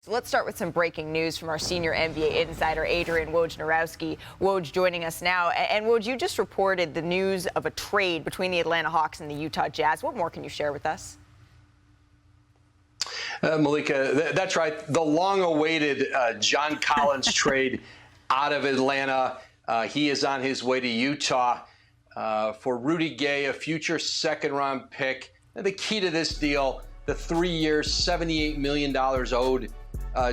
So let's start with some breaking news from our senior NBA insider, Adrian Wojnarowski. Woj joining us now. And Woj, you just reported the news of a trade between the Atlanta Hawks and the Utah Jazz. What more can you share with us? Malika, that's right. The long-awaited John Collins trade out of Atlanta. He is on his way to Utah for Rudy Gay, a future second-round pick. And the key to this deal, the 3 years, $78 million owed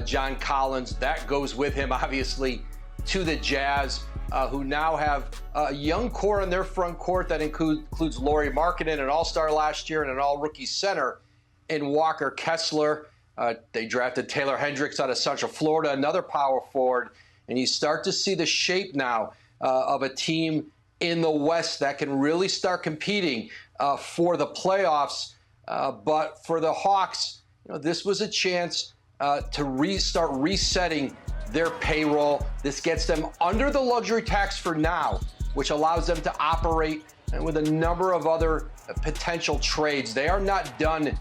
John Collins. That goes with him, obviously, to the Jazz, who now have a young core in their front court that includes Lauri Markkanen, an all-star last year, and an all-rookie center in Walker Kessler. They drafted Taylor Hendricks out of Central Florida, another power forward. And you start to see the shape now of a team in the West that can really start competing for the playoffs. But for the Hawks, this was a chance to restart resetting their payroll. This gets them under the luxury tax for now, which allows them to operate with a number of other potential trades. They are not done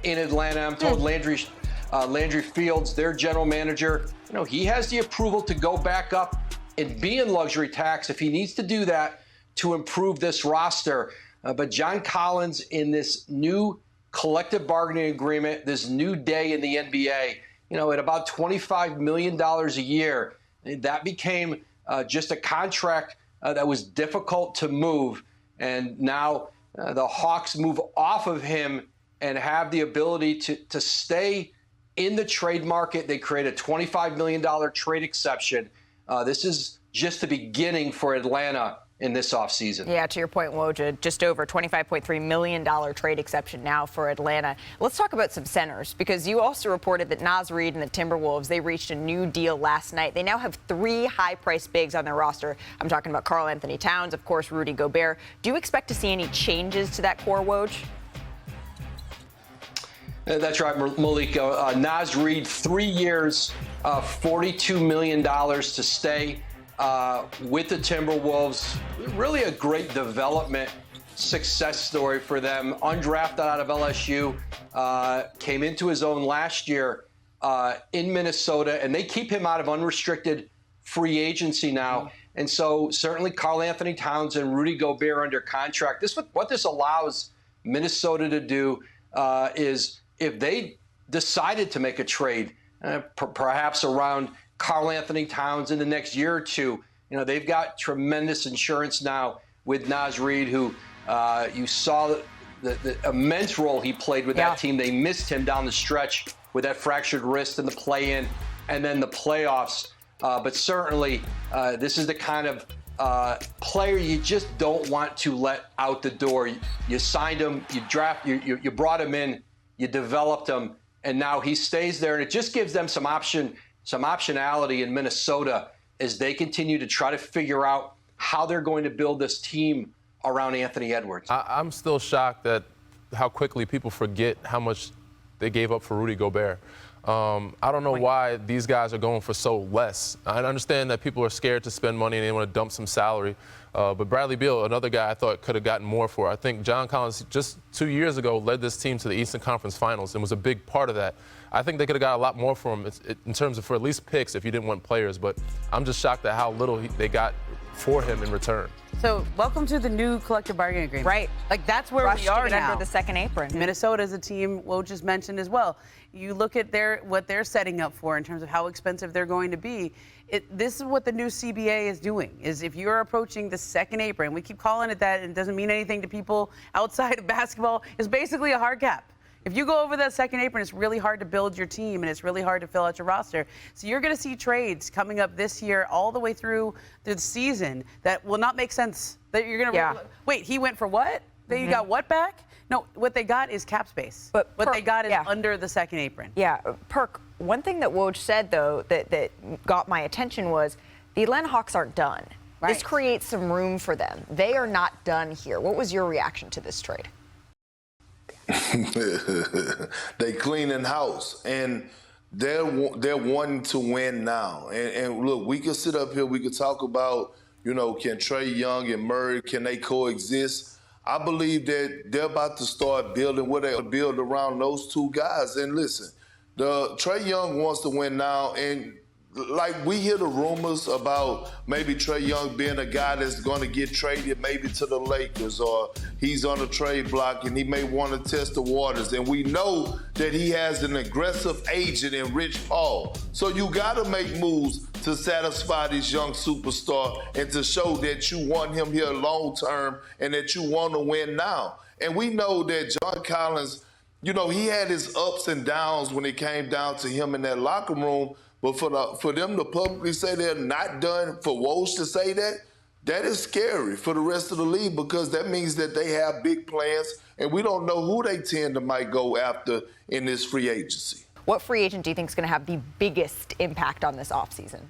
in Atlanta. I'm told Landry Fields, their general manager, he has the approval to go back up and be in luxury tax if he needs to do that to improve this roster. But John Collins, in this new collective bargaining agreement, this new day in the NBA, at about $25 million a year, that became just a contract that was difficult to move. And now the Hawks move off of him and have the ability to stay in the trade market. They create a $25 million trade exception. This is just the beginning for Atlanta in this offseason. Yeah, to your point, Woj, just over $25.3 million trade exception now for Atlanta. Let's talk about some centers, because you also reported that Naz Reid and the Timberwolves, they reached a new deal last night. They now have 3 high-priced bigs on their roster. I'm talking about Karl-Anthony Towns, of course, Rudy Gobert. Do you expect to see any changes to that core, Woj? That's right, Malika. Naz Reid, 3 years, $42 million to stay with the Timberwolves. Really a great development success story for them. Undrafted out of LSU, came into his own last year in Minnesota, and they keep him out of unrestricted free agency now. And so certainly Karl-Anthony Towns and Rudy Gobert under contract. What this allows Minnesota to do is, if they decided to make a trade, perhaps around Karl-Anthony Towns in the next year or two, they've got tremendous insurance now with Naz Reid, who you saw the immense role he played with that team. They missed him down the stretch with that fractured wrist in the play-in and then the playoffs. But certainly, this is the kind of player you just don't want to let out the door. You signed him, you brought him in, you developed him, and now he stays there. And it just gives them some optionality in Minnesota as they continue to try to figure out how they're going to build this team around Anthony Edwards. I'm still shocked at how quickly people forget how much they gave up for Rudy Gobert. I don't know why these guys are going for so less. I understand that people are scared to spend money and they want to dump some salary. But Bradley Beal, another guy I thought could have gotten more for. I think John Collins just 2 years ago led this team to the Eastern Conference Finals and was a big part of that. I think they could have got a lot more for him in terms of for at least picks if you didn't want players. But I'm just shocked at how little they got for him in return. So welcome to the new collective bargaining agreement. Right. Like, that's where Rushed we are now. under the second apron. Minnesota is a team Woj just mentioned as well. You look at what they're setting up for in terms of how expensive they're going to be. This is what the new CBA is doing, is if you're approaching the second apron, we keep calling it that, and it doesn't mean anything to people outside of basketball, it's basically a hard cap. If you go over that second apron, it's really hard to build your team, and it's really hard to fill out your roster. So you're going to see trades coming up this year all the way through the season that will not make sense. That you're going to wait, he went for what? Then you got what back? No, what they got is cap space. But what they got is under the second apron. Yeah, Perk, one thing that Woj said, though, that got my attention was the Atlanta Hawks aren't done. Right. This creates some room for them. They are not done here. What was your reaction to this trade? They cleaning house, and they're wanting to win now. And look, we could sit up here, we could talk about, can Trae Young and Murray, can they coexist? I believe that they're about to start building what they build around those two guys. And listen, The Trae Young wants to win now, and like we hear the rumors about maybe Trae Young being a guy that's going to get traded maybe to the Lakers, or he's on a trade block and he may want to test the waters. And we know that he has an aggressive agent in Rich Paul. So you got to make moves to satisfy this young superstar and to show that you want him here long term and that you want to win now. And we know that John Collins, you know, he had his ups and downs when it came down to him in that locker room. But for them to publicly say they're not done, for Woj to say that, that is scary for the rest of the league, because that means that they have big plans, and we don't know who they tend to might go after in this free agency. What free agent do you think is going to have the biggest impact on this offseason?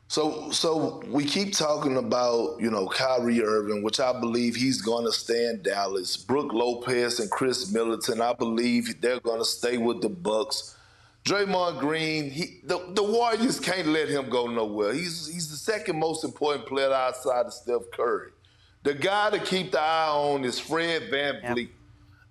So we keep talking about, you know, Kyrie Irving, which I believe he's going to stay in Dallas. Brook Lopez and Chris Middleton, I believe they're going to stay with the Bucks. Draymond Green, the Warriors can't let him go nowhere. He's the second most important player outside of Steph Curry. The guy to keep the eye on is Fred VanVleet.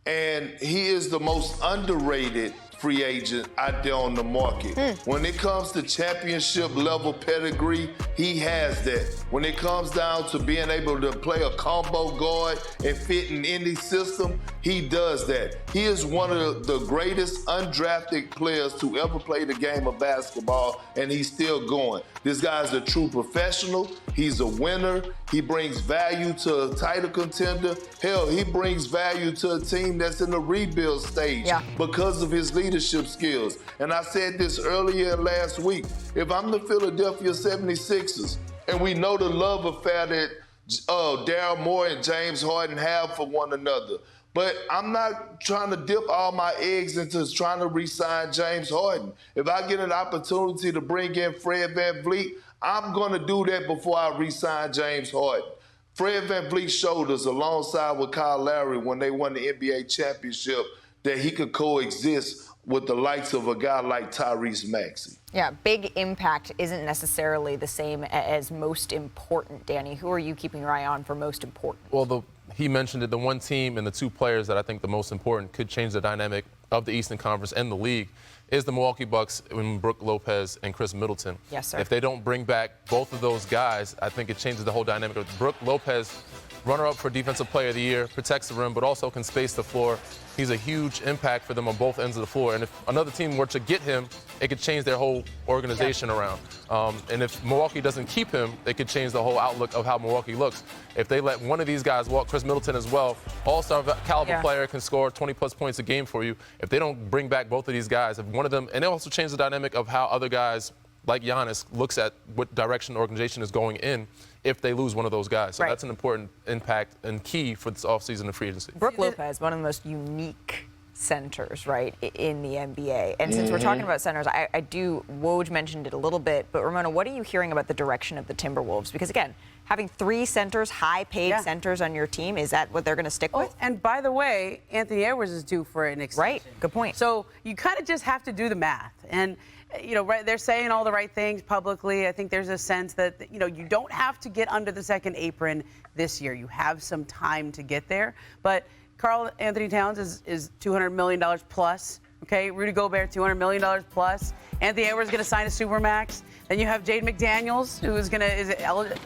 And he is the most underrated free agent out there on the market. When it comes to championship level pedigree, he has that. When it comes down to being able to play a combo guard and fit in any system, he does that. He is one of the greatest undrafted players to ever play the game of basketball, and he's still going. This guy's a true professional. He's a winner. He brings value to a title contender. Hell, he brings value to a team that's in the rebuild stage because of his leadership skills. And I said this earlier last week. If I'm the Philadelphia 76ers, and we know the love affair that Daryl Morey and James Harden have for one another, but I'm not trying to dip all my eggs into trying to re-sign James Harden. If I get an opportunity to bring in Fred VanVleet, I'm going to do that before I re-sign James Harden. Fred VanVleet showed us, alongside with Kyle Lowry when they won the NBA championship, that he could coexist with the likes of a guy like Tyrese Maxey. Yeah, big impact isn't necessarily the same as most important, Danny. Who are you keeping your eye on for most important? Well, he mentioned it, the one team and the two players that I think the most important could change the dynamic of the Eastern Conference and the league is the Milwaukee Bucks and Brook Lopez and Chris Middleton. Yes, sir. If they don't bring back both of those guys, I think it changes the whole dynamic of Brook Lopez, runner-up for Defensive Player of the Year, protects the rim, but also can space the floor. He's a huge impact for them on both ends of the floor. And if another team were to get him, it could change their whole organization around. And if Milwaukee doesn't keep him, it could change the whole outlook of how Milwaukee looks. If they let one of these guys walk, Chris Middleton as well, all-star caliber player, can score 20-plus points a game for you. If they don't bring back both of these guys, if one of them, and it also changes the dynamic of how other guys like Giannis looks at what direction the organization is going in if they lose one of those guys. So that's an important impact and key for this offseason of free agency. Brook Lopez, one of the most unique centers, right, in the NBA. And since we're talking about centers, Woj mentioned it a little bit, but Ramona, what are you hearing about the direction of the Timberwolves? Because again, having three centers, high-paid centers on your team, is that what they're going to stick with? And by the way, Anthony Edwards is due for an extension. Right, good point. So you kind of just have to do the math. And you know, they're saying all the right things publicly. I think there's a sense that, you know, you don't have to get under the second apron this year. You have some time to get there. But Karl-Anthony Towns is $200 million plus. Okay, Rudy Gobert, $200 million plus. Anthony Edwards is going to sign a supermax. Then you have Jaden McDaniels, who is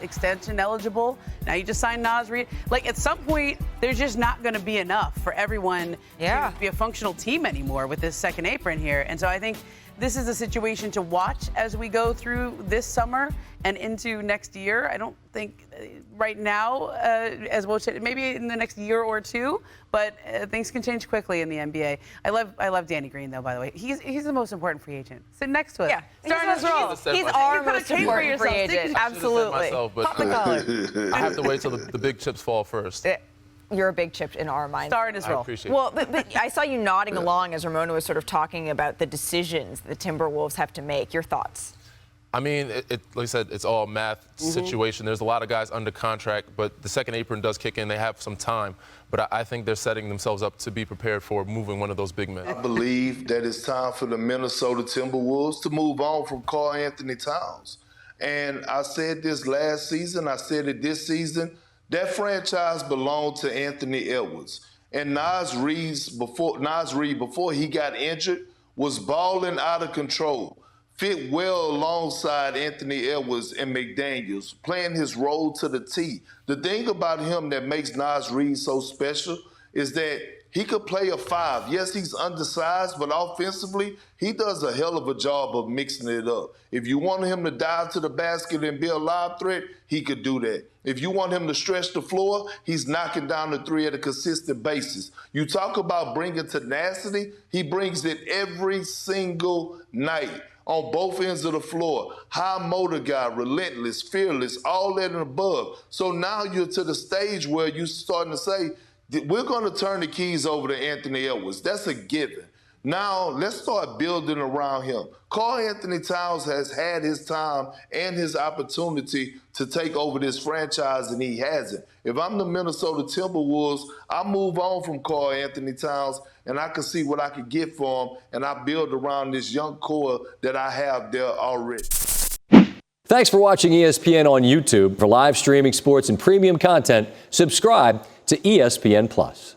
extension eligible. Now you just signed Naz Reid. Like, at some point, there's just not going to be enough for everyone to be a functional team anymore with this second apron here. And so I think this is a situation to watch as we go through this summer and into next year. I don't think right now, as Woj said, maybe in the next year or two, but things can change quickly in the NBA. I love Danny Green, though, by the way. He's the most important free agent. Sit next to him. Yeah, starting his role. He's our most important free agent. Absolutely. Myself, but, Pop the collar. I have to wait till the big chips fall first. You're a big chip in our minds. Star in his role. I appreciate it. Well, but I saw you nodding along as Ramona was sort of talking about the decisions the Timberwolves have to make. Your thoughts? I mean, like I said, it's all math situation. There's a lot of guys under contract, but the second apron does kick in. They have some time. But I think they're setting themselves up to be prepared for moving one of those big men. I believe that it's time for the Minnesota Timberwolves to move on from Karl-Anthony Towns. And I said this last season. I said it this season. That franchise belonged to Anthony Edwards. And Nas Reed, before he got injured, was balling out of control. Fit well alongside Anthony Edwards and McDaniels, playing his role to the T. The thing about him that makes Nas Reed so special is that he could play a 5. Yes, he's undersized, but offensively, he does a hell of a job of mixing it up. If you want him to dive to the basket and be a live threat, he could do that. If you want him to stretch the floor, he's knocking down the 3 at a consistent basis. You talk about bringing tenacity, he brings it every single night on both ends of the floor. High motor guy, relentless, fearless, all that and above. So now you're to the stage where you're starting to say, we're going to turn the keys over to Anthony Edwards. That's a given. Now, let's start building around him. Karl-Anthony Towns has had his time and his opportunity to take over this franchise, and he hasn't. If I'm the Minnesota Timberwolves, I move on from Karl-Anthony Towns, and I can see what I can get for him, and I build around this young core that I have there already. Thanks for watching ESPN on YouTube. For live streaming sports and premium content, subscribe to ESPN+.